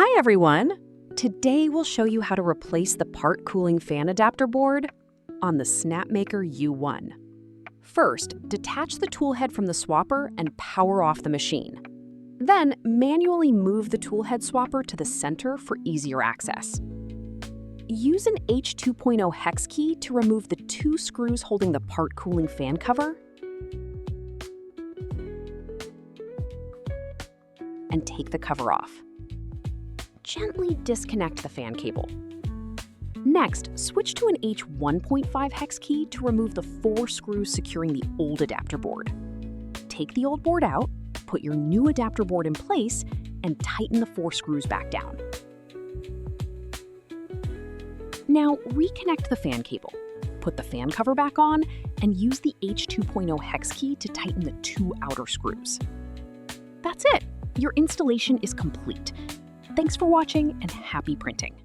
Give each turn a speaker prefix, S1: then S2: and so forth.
S1: Hi everyone! Today we'll show you how to replace the part cooling fan adapter board on the Snapmaker U1. First, detach the tool head from the swapper and power off the machine. Then, manually move the tool head swapper to the center for easier access. Use an H2.0 hex key to remove the two screws holding the part cooling fan cover and take the cover off. Gently disconnect the fan cable. Next, switch to an H1.5 hex key to remove the 4 screws securing the old adapter board. Take the old board out, put your new adapter board in place, and tighten the 4 screws back down. Now, reconnect the fan cable. Put the fan cover back on, and use the H2.0 hex key to tighten the 2 outer screws. That's it! Your installation is complete. Thanks for watching and happy printing.